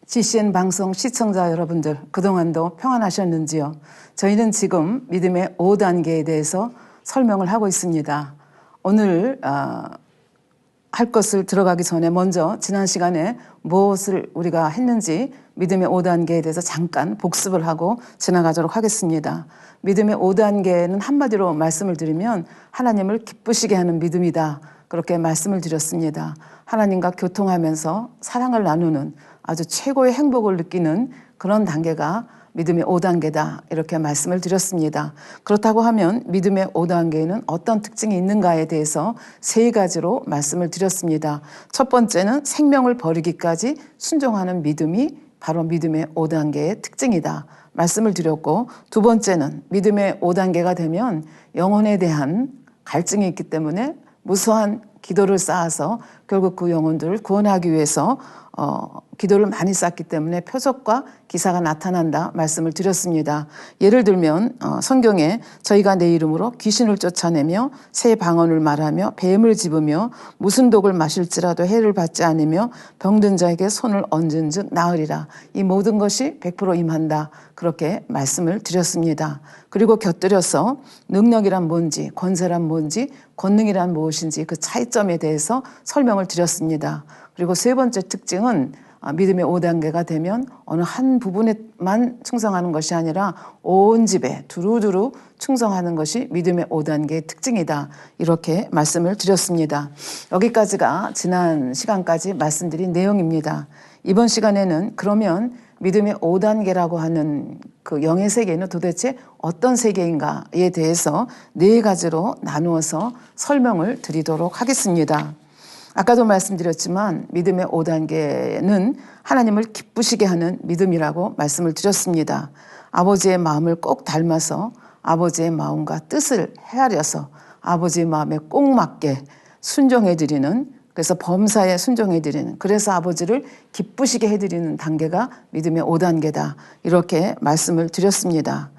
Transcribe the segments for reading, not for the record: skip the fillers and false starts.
GCN 방송 시청자 여러분들, 그동안도 평안하셨는지요? 저희는 지금 믿음의 5단계에 대해서 설명을 하고 있습니다. 오늘 할 것을 들어가기 전에 먼저 지난 시간에 무엇을 우리가 했는지 믿음의 5단계에 대해서 잠깐 복습을 하고 지나가도록 하겠습니다. 믿음의 5단계는 한마디로 말씀을 드리면 하나님을 기쁘시게 하는 믿음이다. 그렇게 말씀을 드렸습니다. 하나님과 교통하면서 사랑을 나누는 아주 최고의 행복을 느끼는 그런 단계가 믿음의 5단계다. 이렇게 말씀을 드렸습니다. 그렇다고 하면 믿음의 5단계에는 어떤 특징이 있는가에 대해서 세 가지로 말씀을 드렸습니다. 첫 번째는 생명을 버리기까지 순종하는 믿음이 바로 믿음의 5단계의 특징이다. 말씀을 드렸고, 두 번째는 믿음의 5단계가 되면 영혼에 대한 갈증이 있기 때문에 무수한 기도를 쌓아서 결국 그 영혼들을 구원하기 위해서 기도를 많이 쌓기 때문에 표적과 기사가 나타난다 말씀을 드렸습니다. 예를 들면 성경에 저희가 내 이름으로 귀신을 쫓아내며 새 방언을 말하며 뱀을 집으며 무슨 독을 마실지라도 해를 받지 않으며 병든 자에게 손을 얹은 즉 나으리라. 이 모든 것이 100% 임한다. 그렇게 말씀을 드렸습니다. 그리고 곁들여서 능력이란 뭔지, 권세란 뭔지, 권능이란 무엇인지 그 차이점에 대해서 설명을 드렸습니다. 그리고 세 번째 특징은 믿음의 5단계가 되면 어느 한 부분에만 충성하는 것이 아니라 온 집에 두루두루 충성하는 것이 믿음의 5단계의 특징이다. 이렇게 말씀을 드렸습니다. 여기까지가 지난 시간까지 말씀드린 내용입니다. 이번 시간에는 그러면 믿음의 5단계라고 하는 그 영의 세계는 도대체 어떤 세계인가에 대해서 네 가지로 나누어서 설명을 드리도록 하겠습니다. 아까도 말씀드렸지만 믿음의 5단계는 하나님을 기쁘시게 하는 믿음이라고 말씀을 드렸습니다. 아버지의 마음을 꼭 닮아서 아버지의 마음과 뜻을 헤아려서 아버지의 마음에 꼭 맞게 순종해드리는, 그래서 범사에 순종해드리는, 그래서 아버지를 기쁘시게 해드리는 단계가 믿음의 5단계다. 이렇게 말씀을 드렸습니다.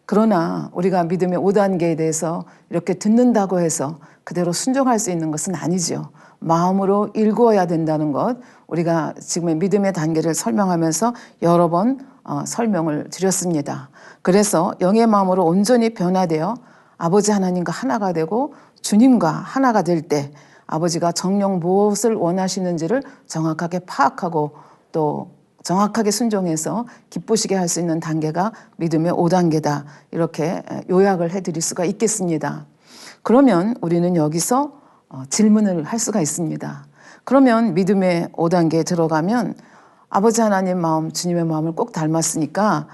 그러나 우리가 믿음의 5단계에 대해서 이렇게 듣는다고 해서 그대로 순종할 수 있는 것은 아니지요. 마음으로 일구어야 된다는 것, 우리가 지금의 믿음의 단계를 설명하면서 여러 번 설명을 드렸습니다. 그래서 영의 마음으로 온전히 변화되어 아버지 하나님과 하나가 되고 주님과 하나가 될 때 아버지가 정녕 무엇을 원하시는지를 정확하게 파악하고 또 정확하게 순종해서 기쁘시게 할 수 있는 단계가 믿음의 5단계다. 이렇게 요약을 해드릴 수가 있겠습니다. 그러면 우리는 여기서 질문을 할 수가 있습니다. 그러면 믿음의 5단계에 들어가면 아버지 하나님 마음, 주님의 마음을 꼭 닮았으니까,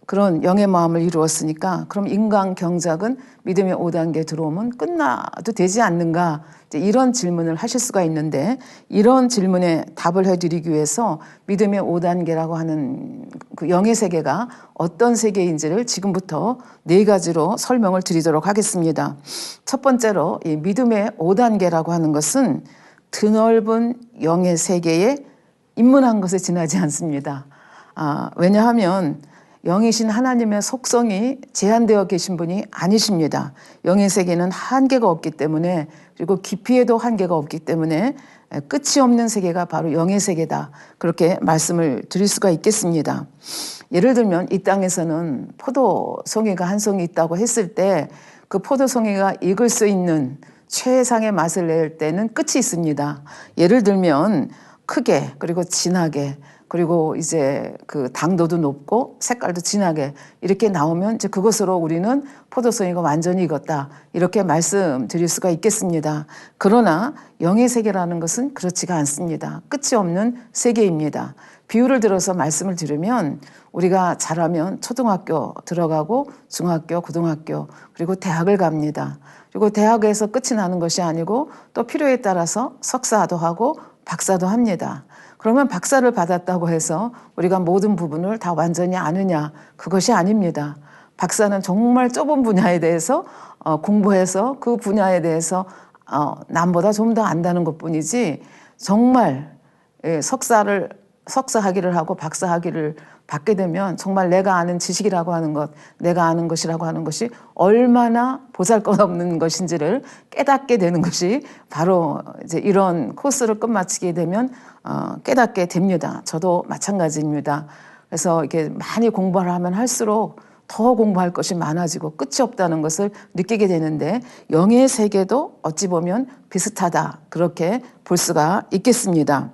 그런 영의 마음을 이루었으니까 그럼 인간 경작은 믿음의 5단계에 들어오면 끝나도 되지 않는가, 이런 질문을 하실 수가 있는데, 이런 질문에 답을 해드리기 위해서 믿음의 5단계라고 하는 그 영의 세계가 어떤 세계인지를 지금부터 네 가지로 설명을 드리도록 하겠습니다. 첫 번째로 이 믿음의 5단계라고 하는 것은 드넓은 영의 세계에 입문한 것에 지나지 않습니다. 왜냐하면 영이신 하나님의 속성이 제한되어 계신 분이 아니십니다. 영의 세계는 한계가 없기 때문에, 그리고 깊이에도 한계가 없기 때문에 끝이 없는 세계가 바로 영의 세계다. 그렇게 말씀을 드릴 수가 있겠습니다. 예를 들면 이 땅에서는 포도송이가 한 송이 있다고 했을 때 그 포도송이가 익을 수 있는 최상의 맛을 낼 때는 끝이 있습니다. 예를 들면 크게, 그리고 진하게, 그리고 이제 그 당도도 높고 색깔도 진하게 이렇게 나오면 이제 그것으로 우리는 포도송이가 완전히 익었다. 이렇게 말씀드릴 수가 있겠습니다. 그러나 영의 세계라는 것은 그렇지가 않습니다. 끝이 없는 세계입니다. 비유를 들어서 말씀을 드리면 우리가 자라면 초등학교 들어가고 중학교, 고등학교, 그리고 대학을 갑니다. 그리고 대학에서 끝이 나는 것이 아니고 또 필요에 따라서 석사도 하고 박사도 합니다. 그러면 박사를 받았다고 해서 우리가 모든 부분을 다 완전히 아느냐? 그것이 아닙니다. 박사는 정말 좁은 분야에 대해서 공부해서 그 분야에 대해서 남보다 좀 더 안다는 것뿐이지, 정말 석사를 석사 학위를 하고 박사 학위를 받게 되면 정말 내가 아는 지식이라고 하는 것, 내가 아는 것이라고 하는 것이 얼마나 보잘것없는 것인지를 깨닫게 되는 것이 바로 이제 이런 코스를 끝마치게 되면 깨닫게 됩니다. 저도 마찬가지입니다. 그래서 이렇게 많이 공부를 하면 할수록 더 공부할 것이 많아지고 끝이 없다는 것을 느끼게 되는데 영의 세계도 어찌 보면 비슷하다, 그렇게 볼 수가 있겠습니다.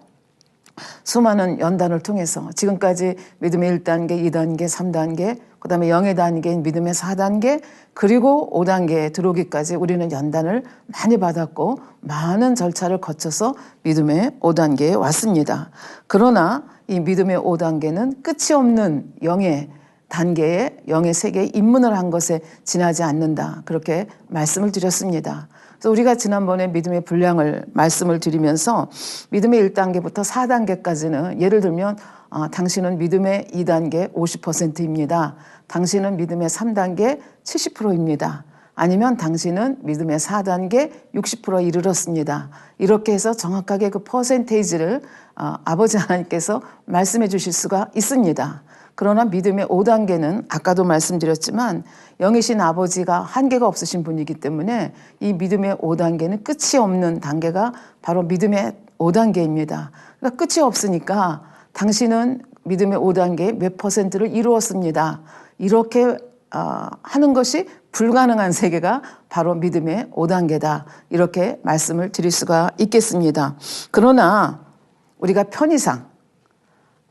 수많은 연단을 통해서 지금까지 믿음의 1단계, 2단계, 3단계, 그 다음에 영의 단계인 믿음의 4단계, 그리고 5단계에 들어오기까지 우리는 연단을 많이 받았고 많은 절차를 거쳐서 믿음의 5단계에 왔습니다. 그러나 이 믿음의 5단계는 끝이 없는 영의 단계에, 영의 세계에 입문을 한 것에 지나지 않는다, 그렇게 말씀을 드렸습니다. 그래서 우리가 지난번에 믿음의 분량을 말씀을 드리면서 믿음의 1단계부터 4단계까지는 예를 들면 당신은 믿음의 2단계 50%입니다. 당신은 믿음의 3단계 70%입니다. 아니면 당신은 믿음의 4단계 60%에 이르렀습니다. 이렇게 해서 정확하게 그 퍼센테이지를 아버지 하나님께서 말씀해 주실 수가 있습니다. 그러나 믿음의 5단계는 아까도 말씀드렸지만 영이신 아버지가 한계가 없으신 분이기 때문에 이 믿음의 5단계는 끝이 없는 단계가 바로 믿음의 5단계입니다. 그러니까 끝이 없으니까 당신은 믿음의 5단계 몇 퍼센트를 이루었습니다. 이렇게 하는 것이 불가능한 세계가 바로 믿음의 5단계다. 이렇게 말씀을 드릴 수가 있겠습니다. 그러나 우리가 편의상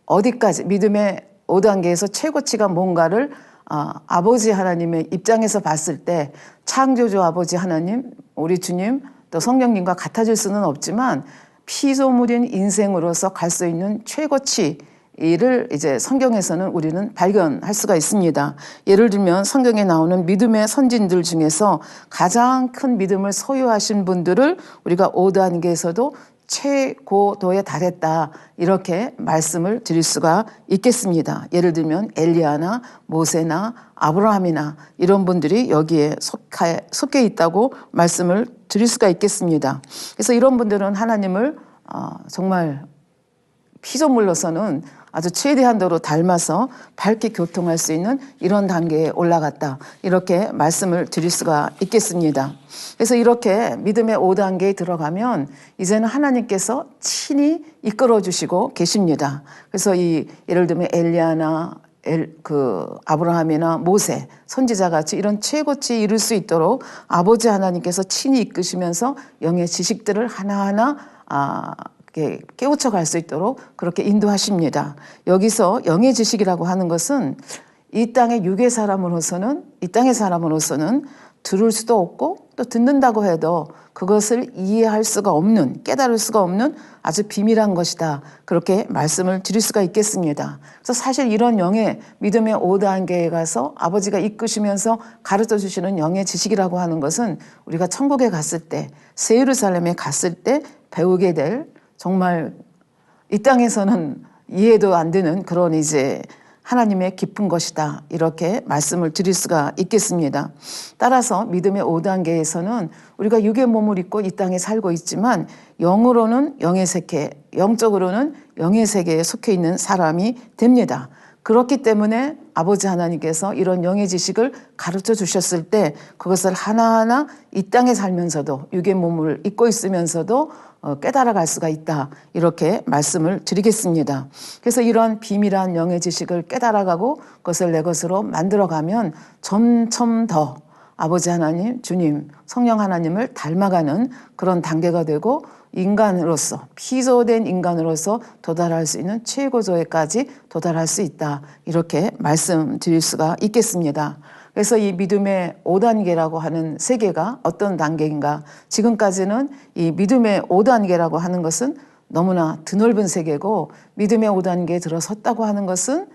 어디까지 믿음의 5단계에서 최고치가 뭔가를 아버지 하나님의 입장에서 봤을 때 창조주 아버지 하나님, 우리 주님, 또 성령님과 같아질 수는 없지만 피조물인 인생으로서 갈 수 있는 최고치를 이제 성경에서는 우리는 발견할 수가 있습니다. 예를 들면 성경에 나오는 믿음의 선진들 중에서 가장 큰 믿음을 소유하신 분들을 우리가 5단계에서도 최고도에 달했다, 이렇게 말씀을 드릴 수가 있겠습니다. 예를 들면 엘리야나 모세나 아브라함이나 이런 분들이 여기에 속해 있다고 말씀을 드릴 수가 있겠습니다. 그래서 이런 분들은 하나님을 정말 피조물로서는 아주 최대한도로 닮아서 밝게 교통할 수 있는 이런 단계에 올라갔다, 이렇게 말씀을 드릴 수가 있겠습니다. 그래서 이렇게 믿음의 5단계에 들어가면 이제는 하나님께서 친히 이끌어 주시고 계십니다. 그래서 예를 들면 엘리야나 아브라함이나 모세, 선지자 같이 이런 최고치에 이룰 수 있도록 아버지 하나님께서 친히 이끄시면서 영의 지식들을 하나하나 깨우쳐 갈 수 있도록 그렇게 인도하십니다. 여기서 영의 지식이라고 하는 것은 이 땅의 육의 사람으로서는 들을 수도 없고 또 듣는다고 해도 그것을 이해할 수가 없는, 깨달을 수가 없는 아주 비밀한 것이다, 그렇게 말씀을 드릴 수가 있겠습니다. 그래서 사실 이런 영의 믿음의 5단계에 가서 아버지가 이끄시면서 가르쳐 주시는 영의 지식이라고 하는 것은 우리가 천국에 갔을 때, 새 예루살렘에 갔을 때 배우게 될, 정말 이 땅에서는 이해도 안 되는 그런 이제 하나님의 깊은 것이다, 이렇게 말씀을 드릴 수가 있겠습니다. 따라서 믿음의 5단계에서는 우리가 육의 몸을 입고 이 땅에 살고 있지만 영으로는 영의 세계, 영적으로는 영의 세계에 속해 있는 사람이 됩니다. 그렇기 때문에 아버지 하나님께서 이런 영의 지식을 가르쳐 주셨을 때 그것을 하나하나 이 땅에 살면서도, 육의 몸을 입고 있으면서도 깨달아갈 수가 있다, 이렇게 말씀을 드리겠습니다. 그래서 이런 비밀한 영의 지식을 깨달아가고 그것을 내 것으로 만들어가면 점점 더 아버지 하나님, 주님, 성령 하나님을 닮아가는 그런 단계가 되고 인간으로서, 피조된 인간으로서 도달할 수 있는 최고조에까지 도달할 수 있다, 이렇게 말씀드릴 수가 있겠습니다. 그래서 이 믿음의 5단계라고 하는 세계가 어떤 단계인가? 지금까지는 이 믿음의 5단계라고 하는 것은 너무나 드넓은 세계고, 믿음의 5단계에 들어섰다고 하는 것은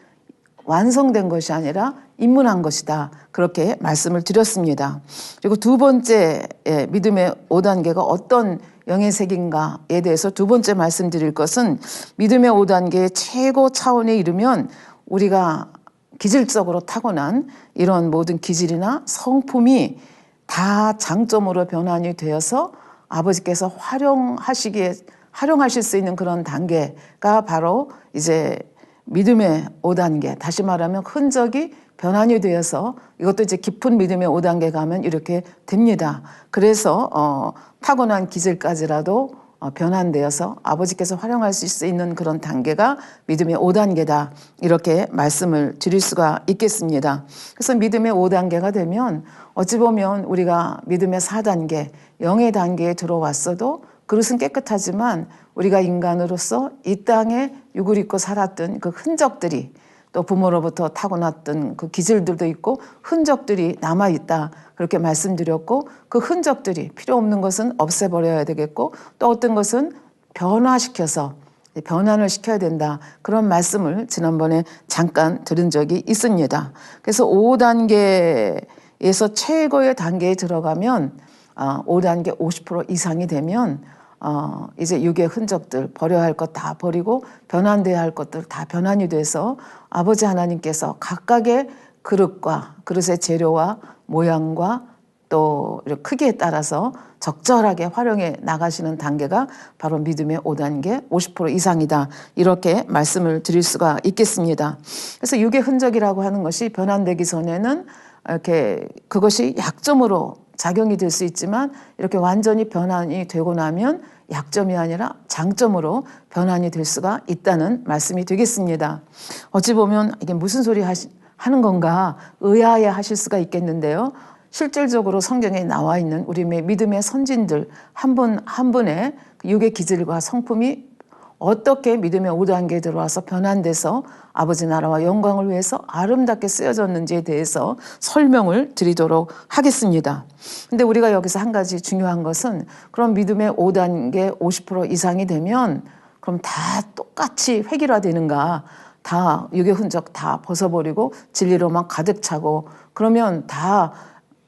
완성된 것이 아니라 입문한 것이다, 그렇게 말씀을 드렸습니다. 그리고 두 번째 믿음의 5단계가 어떤 영의 세계인가에 대해서 두 번째 말씀드릴 것은, 믿음의 5단계의 최고 차원에 이르면 우리가 기질적으로 타고난 이런 모든 기질이나 성품이 다 장점으로 변환이 되어서 아버지께서 활용하시기에 활용하실 수 있는 그런 단계가 바로 이제 믿음의 5단계, 다시 말하면 흔적이 변환이 되어서 이것도 이제 깊은 믿음의 5단계 가면 이렇게 됩니다. 그래서 타고난 기질까지라도 변환되어서 아버지께서 활용할 수 있는 그런 단계가 믿음의 5단계다. 이렇게 말씀을 드릴 수가 있겠습니다. 그래서 믿음의 5단계가 되면 어찌 보면 우리가 믿음의 4단계, 영의 단계에 들어왔어도 그릇은 깨끗하지만 우리가 인간으로서 이 땅에 육을 입고 살았던 그 흔적들이 또 부모로부터 타고났던 그 기질들도 있고 흔적들이 남아있다. 그렇게 말씀드렸고 그 흔적들이 필요 없는 것은 없애버려야 되겠고 또 어떤 것은 변화시켜서 변환을 시켜야 된다. 그런 말씀을 지난번에 잠깐 들은 적이 있습니다. 그래서 5단계에서 최고의 단계에 들어가면 5단계 50% 이상이 되면 이제 육의 흔적들 버려야 할 것 다 버리고 변환돼야 할 것들 다 변환이 돼서 아버지 하나님께서 각각의 그릇과 그릇의 재료와 모양과 또 크기에 따라서 적절하게 활용해 나가시는 단계가 바로 믿음의 5단계 50% 이상이다. 이렇게 말씀을 드릴 수가 있겠습니다. 그래서 육의 흔적이라고 하는 것이 변환되기 전에는 이렇게 그것이 약점으로 작용이 될 수 있지만 이렇게 완전히 변환이 되고 나면 약점이 아니라 장점으로 변환이 될 수가 있다는 말씀이 되겠습니다. 어찌 보면 이게 무슨 소리 하는 건가 의아해 하실 수가 있겠는데요. 실질적으로 성경에 나와 있는 우리 믿음의 선진들 한 분 한 분의 육의 기질과 성품이 어떻게 믿음의 5단계에 들어와서 변환돼서 아버지 나라와 영광을 위해서 아름답게 쓰여졌는지에 대해서 설명을 드리도록 하겠습니다. 근데 우리가 여기서 한 가지 중요한 것은 그럼 믿음의 5단계 50% 이상이 되면 그럼 다 똑같이 획일화되는가? 다 육의 흔적 다 벗어버리고 진리로만 가득 차고 그러면 다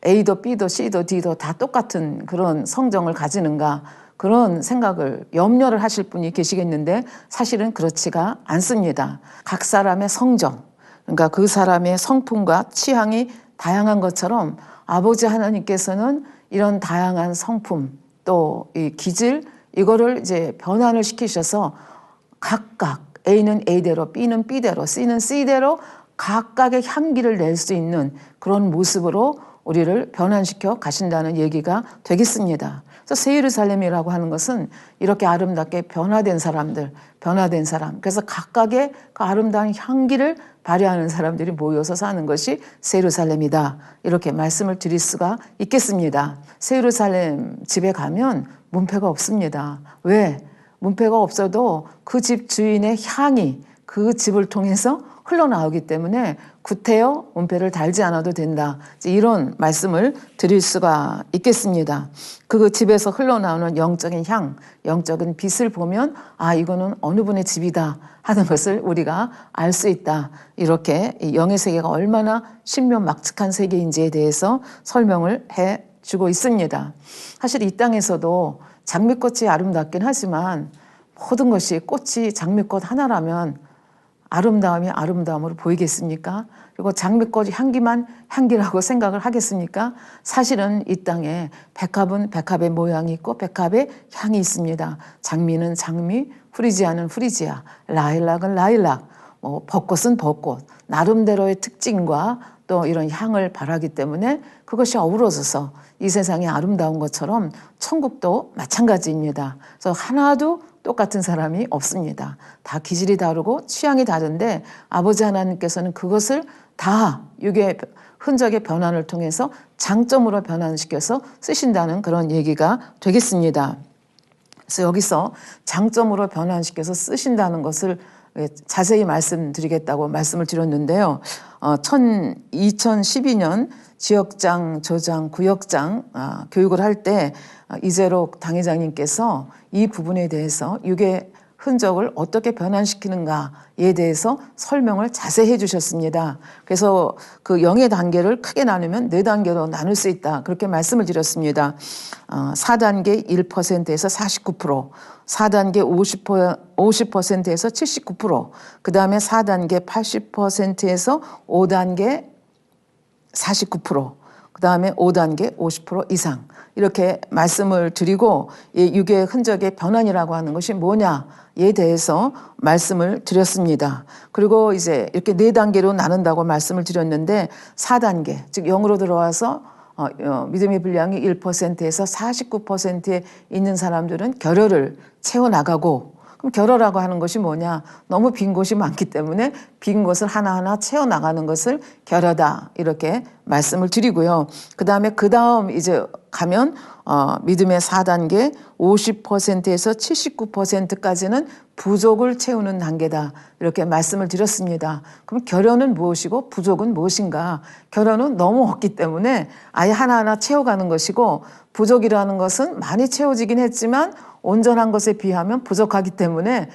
A도 B도 C도 D도 다 똑같은 그런 성정을 가지는가? 그런 생각을 염려를 하실 분이 계시겠는데 사실은 그렇지가 않습니다. 각 사람의 성정, 그러니까 그 사람의 성품과 취향이 다양한 것처럼 아버지 하나님께서는 이런 다양한 성품 또 이 기질 이거를 이제 변환을 시키셔서 각각 A는 A대로 B는 B대로 C는 C대로 각각의 향기를 낼 수 있는 그런 모습으로 우리를 변환시켜 가신다는 얘기가 되겠습니다. 그래서 새 예루살렘이라고 하는 것은 이렇게 아름답게 변화된 사람들, 변화된 사람. 그래서 각각의 그 아름다운 향기를 발휘하는 사람들이 모여서 사는 것이 새 예루살렘이다. 이렇게 말씀을 드릴 수가 있겠습니다. 새 예루살렘 집에 가면 문패가 없습니다. 왜? 문패가 없어도 그 집 주인의 향이 그 집을 통해서 흘러나오기 때문에 구태여 문패를 달지 않아도 된다. 이런 말씀을 드릴 수가 있겠습니다. 그 집에서 흘러나오는 영적인 향, 영적인 빛을 보면 아 이거는 어느 분의 집이다 하는 것을 우리가 알 수 있다. 이렇게 영의 세계가 얼마나 신묘막측한 세계인지에 대해서 설명을 해주고 있습니다. 사실 이 땅에서도 장미꽃이 아름답긴 하지만 모든 것이 꽃이 장미꽃 하나라면 아름다움이 아름다움으로 보이겠습니까? 그리고 장미꽃 향기만 향기라고 생각을 하겠습니까? 사실은 이 땅에 백합은 백합의 모양이 있고 백합의 향이 있습니다. 장미는 장미, 후리지아는 후리지아, 라일락은 라일락, 벚꽃은 벚꽃, 나름대로의 특징과 또 이런 향을 발하기 때문에 그것이 어우러져서 이 세상이 아름다운 것처럼 천국도 마찬가지입니다. 그래서 하나도 똑같은 사람이 없습니다. 다 기질이 다르고 취향이 다른데 아버지 하나님께서는 그것을 다 육의 흔적의 변환을 통해서 장점으로 변환시켜서 쓰신다는 그런 얘기가 되겠습니다. 그래서 여기서 장점으로 변환시켜서 쓰신다는 것을 자세히 말씀드리겠다고 말씀을 드렸는데요. 2012년 지역장, 조장, 구역장 교육을 할 때 이재록 당회장님께서 이 부분에 대해서 육의 흔적을 어떻게 변환시키는가에 대해서 설명을 자세히 해주셨습니다. 그래서 그 영의 단계를 크게 나누면 4단계로 나눌 수 있다. 그렇게 말씀을 드렸습니다. 4단계 1%에서 49%, 4단계 50%에서 79%, 그 다음에 4단계 80%에서 5단계 49%, 그다음에 5단계 50% 이상 이렇게 말씀을 드리고 이 유괴 흔적의 변환이라고 하는 것이 뭐냐에 대해서 말씀을 드렸습니다. 그리고 이제 이렇게 4단계로 나눈다고 말씀을 드렸는데 4단계 즉 0으로 들어와서 믿음의 분량이 1%에서 49%에 있는 사람들은 결여를 채워나가고, 그럼 결여라고 하는 것이 뭐냐? 너무 빈 곳이 많기 때문에 빈 곳을 하나하나 채워나가는 것을 결여다 이렇게 말씀을 드리고요. 그 다음 이제 가면 믿음의 4단계 50%에서 79%까지는 부족을 채우는 단계다 이렇게 말씀을 드렸습니다. 그럼 결여는 무엇이고 부족은 무엇인가? 결여는 너무 없기 때문에 아예 하나하나 채워가는 것이고, 부족이라는 것은 많이 채워지긴 했지만 온전한 것에 비하면 부족하기 때문에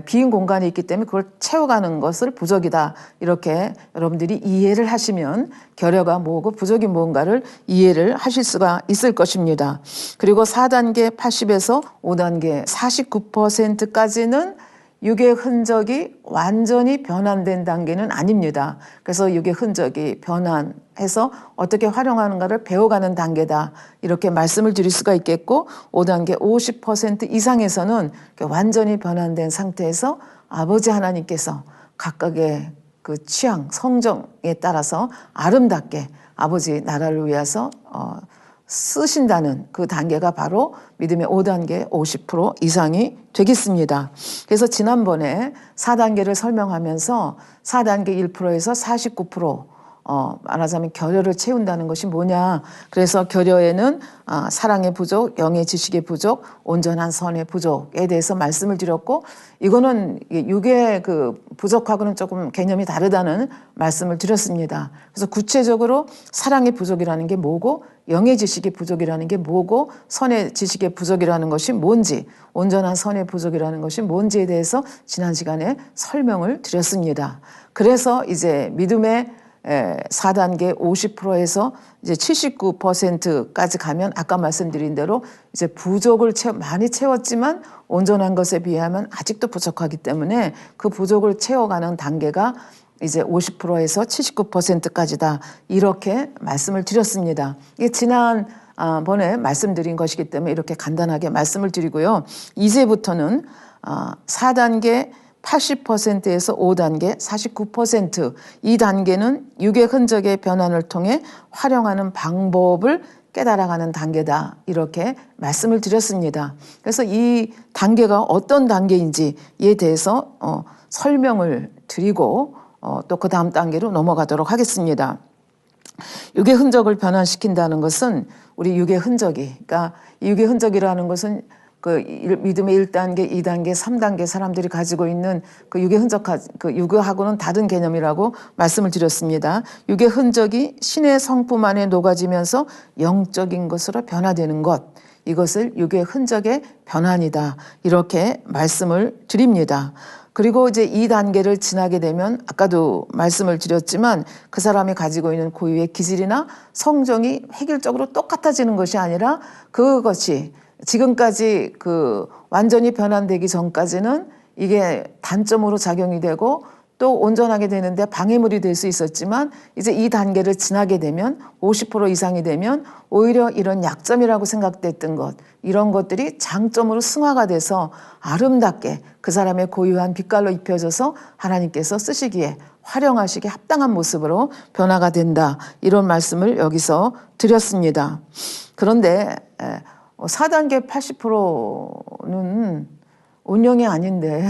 빈 공간이 있기 때문에 그걸 채워가는 것을 부족이다 이렇게 여러분들이 이해를 하시면 결여가 뭐고 부족이 뭔가를 이해를 하실 수가 있을 것입니다. 그리고 4단계 80에서 5단계 49%까지는 유괴 흔적이 완전히 변환된 단계는 아닙니다. 그래서 유괴 흔적이 변환해서 어떻게 활용하는가를 배워가는 단계다 이렇게 말씀을 드릴 수가 있겠고, 5단계 50% 이상에서는 완전히 변환된 상태에서 아버지 하나님께서 각각의 그 취향, 성정에 따라서 아름답게 아버지 나라를 위해서 쓰신다는 그 단계가 바로 믿음의 5단계 50% 이상이 되겠습니다. 그래서 지난번에 4단계를 설명하면서 4단계 1%에서 49% 말하자면 결여를 채운다는 것이 뭐냐. 그래서 결여에는 사랑의 부족, 영의 지식의 부족, 온전한 선의 부족에 대해서 말씀을 드렸고, 이거는 육의 그 부족하고는 조금 개념이 다르다는 말씀을 드렸습니다. 그래서 구체적으로 사랑의 부족이라는 게 뭐고, 영의 지식의 부족이라는 게 뭐고, 선의 지식의 부족이라는 것이 뭔지, 온전한 선의 부족이라는 것이 뭔지에 대해서 지난 시간에 설명을 드렸습니다. 그래서 이제 믿음의 4단계 50%에서 이제 79%까지 가면 아까 말씀드린 대로 이제 부족을 많이 채웠지만 온전한 것에 비하면 아직도 부족하기 때문에 그 부족을 채워가는 단계가 이제 50%에서 79%까지다 이렇게 말씀을 드렸습니다. 이게 지난번에 말씀드린 것이기 때문에 이렇게 간단하게 말씀을 드리고요. 이제부터는 4단계 80%에서 5단계 49%, 이 단계는 유괴 흔적의 변환을 통해 활용하는 방법을 깨달아가는 단계다 이렇게 말씀을 드렸습니다. 그래서 이 단계가 어떤 단계인지에 대해서 설명을 드리고 또 그 다음 단계로 넘어가도록 하겠습니다. 유괴 흔적을 변환시킨다는 것은 우리 유괴 흔적이, 그러니까 유괴 흔적이라는 것은 그 믿음의 1단계, 2단계, 3단계 사람들이 가지고 있는 그 유괴 흔적, 그 유괴하고는 다른 개념이라고 말씀을 드렸습니다. 유괴 흔적이 신의 성품 안에 녹아지면서 영적인 것으로 변화되는 것, 이것을 유괴 흔적의 변환이다 이렇게 말씀을 드립니다. 그리고 이제 2단계를 지나게 되면 아까도 말씀을 드렸지만 그 사람이 가지고 있는 고유의 기질이나 성정이 획일적으로 똑같아지는 것이 아니라 그것이 지금까지 그 완전히 변환되기 전까지는 이게 단점으로 작용이 되고 또 온전하게 되는데 방해물이 될 수 있었지만 이제 이 단계를 지나게 되면 50% 이상이 되면 오히려 이런 약점이라고 생각됐던 것, 이런 것들이 장점으로 승화가 돼서 아름답게 그 사람의 고유한 빛깔로 입혀져서 하나님께서 쓰시기에 활용하시기에 합당한 모습으로 변화가 된다 이런 말씀을 여기서 드렸습니다. 그런데 4단계 80%는 운용이 아닌데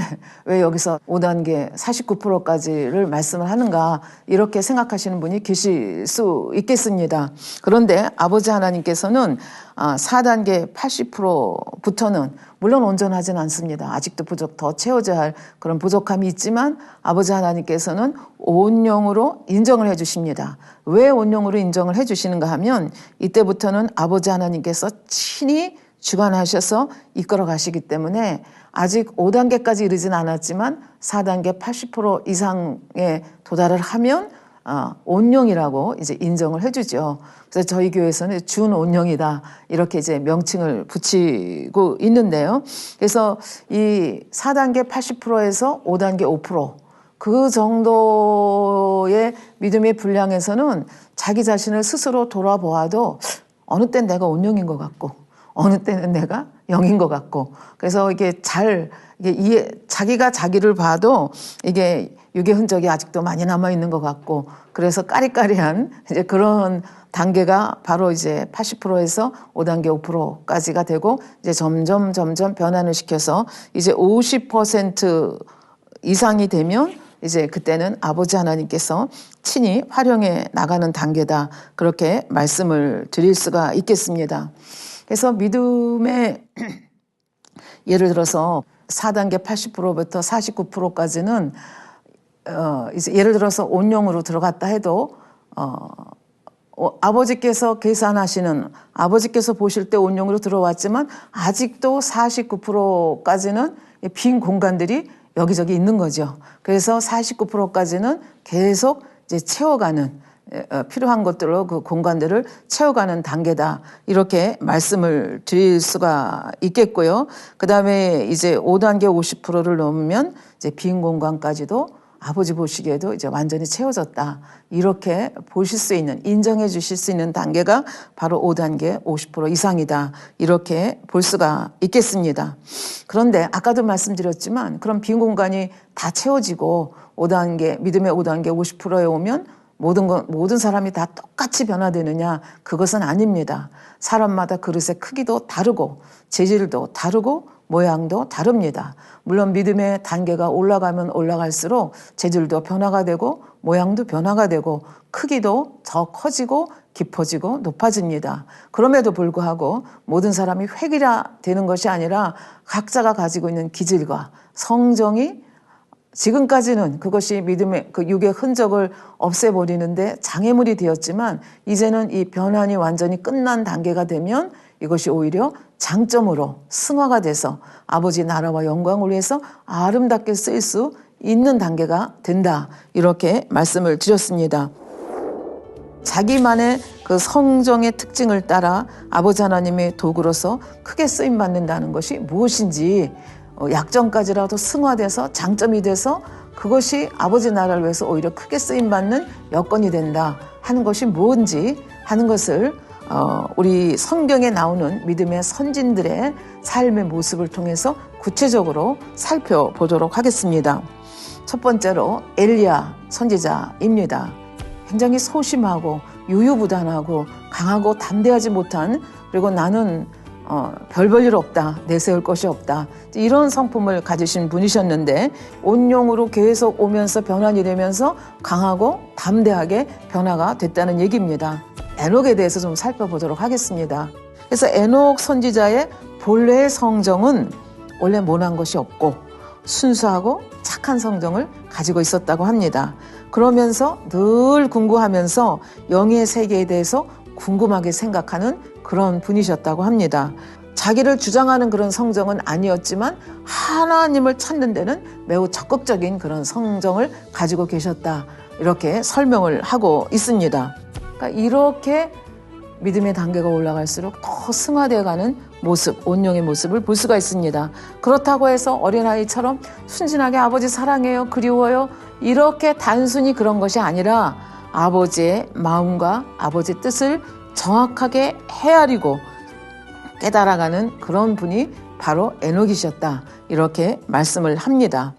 왜 여기서 5단계 49%까지를 말씀을 하는가 이렇게 생각하시는 분이 계실 수 있겠습니다. 그런데 아버지 하나님께서는 4단계 80%부터는 물론 온전하지는 않습니다. 아직도 더 채워져야 할 그런 부족함이 있지만 아버지 하나님께서는 온영으로 인정을 해주십니다. 왜 온영으로 인정을 해주시는가 하면 이때부터는 아버지 하나님께서 친히 주관하셔서 이끌어 가시기 때문에 아직 5단계까지 이르진 않았지만 4단계 80% 이상에 도달을 하면 온영이라고 이제 인정을 해주죠. 그래서 저희 교회에서는 준온영이다 이렇게 이제 명칭을 붙이고 있는데요. 그래서 이 4단계 80%에서 5단계 5%, 그 정도의 믿음의 분량에서는 자기 자신을 스스로 돌아보아도 어느 땐 내가 온영인 것 같고 어느 때는 내가 영인 것 같고, 그래서 자기가 자기를 봐도 이게 육의 흔적이 아직도 많이 남아 있는 것 같고, 그래서 까리까리한 이제 그런 단계가 바로 이제 80%에서 5단계 5%까지가 되고, 이제 점점 변환을 시켜서 이제 50% 이상이 되면 이제 그때는 아버지 하나님께서 친히 활용해 나가는 단계다, 그렇게 말씀을 드릴 수가 있겠습니다. 그래서 믿음의 예를 들어서 4단계 80%부터 49%까지는 이제 예를 들어서 온영으로 들어갔다 해도 아버지께서 계산하시는, 아버지께서 보실 때 온영으로 들어왔지만 아직도 49%까지는 빈 공간들이 여기저기 있는 거죠. 그래서 49%까지는 계속 이제 채워가는, 필요한 것들로 그 공간들을 채워가는 단계다, 이렇게 말씀을 드릴 수가 있겠고요. 그 다음에 이제 5단계 50%를 넘으면 이제 빈 공간까지도 아버지 보시기에도 이제 완전히 채워졌다, 이렇게 보실 수 있는, 인정해 주실 수 있는 단계가 바로 5단계 50% 이상이다, 이렇게 볼 수가 있겠습니다. 그런데 아까도 말씀드렸지만 그럼 빈 공간이 다 채워지고 5단계, 믿음의 5단계 50%에 오면 모든 사람이 다 똑같이 변화되느냐? 그것은 아닙니다. 사람마다 그릇의 크기도 다르고 재질도 다르고 모양도 다릅니다. 물론 믿음의 단계가 올라가면 올라갈수록 재질도 변화가 되고 모양도 변화가 되고 크기도 더 커지고 깊어지고 높아집니다. 그럼에도 불구하고 모든 사람이 획일화 되는 것이 아니라 각자가 가지고 있는 기질과 성정이, 지금까지는 그것이 믿음의 그 육의 흔적을 없애버리는데 장애물이 되었지만, 이제는 이 변환이 완전히 끝난 단계가 되면 이것이 오히려 장점으로 승화가 돼서 아버지 나라와 영광을 위해서 아름답게 쓰일 수 있는 단계가 된다, 이렇게 말씀을 드렸습니다. 자기만의 그 성정의 특징을 따라 아버지 하나님의 도구로서 크게 쓰임받는다는 것이 무엇인지, 약점까지라도 승화돼서 장점이 돼서 그것이 아버지 나라를 위해서 오히려 크게 쓰임받는 여건이 된다 하는 것이 뭔지 하는 것을 우리 성경에 나오는 믿음의 선진들의 삶의 모습을 통해서 구체적으로 살펴보도록 하겠습니다. 첫 번째로 엘리야 선지자입니다. 굉장히 소심하고 유유부단하고 강하고 담대하지 못한, 그리고 나는 별 볼 일 없다, 내세울 것이 없다, 이런 성품을 가지신 분이셨는데 온영으로 계속 오면서 변환이 되면서 강하고 담대하게 변화가 됐다는 얘기입니다. 에녹에 대해서 좀 살펴보도록 하겠습니다. 그래서 에녹 선지자의 본래의 성정은 원래 모난 것이 없고 순수하고 착한 성정을 가지고 있었다고 합니다. 그러면서 늘 궁금하면서 영의 세계에 대해서 궁금하게 생각하는 그런 분이셨다고 합니다. 자기를 주장하는 그런 성정은 아니었지만 하나님을 찾는 데는 매우 적극적인 그런 성정을 가지고 계셨다, 이렇게 설명을 하고 있습니다. 그러니까 이렇게 믿음의 단계가 올라갈수록 더 승화되어가는 모습, 온영의 모습을 볼 수가 있습니다. 그렇다고 해서 어린아이처럼 순진하게 아버지 사랑해요, 그리워요, 이렇게 단순히 그런 것이 아니라 아버지의 마음과 아버지의 뜻을 정확하게 헤아리고 깨달아가는 그런 분이 바로 에녹이셨다, 이렇게 말씀을 합니다.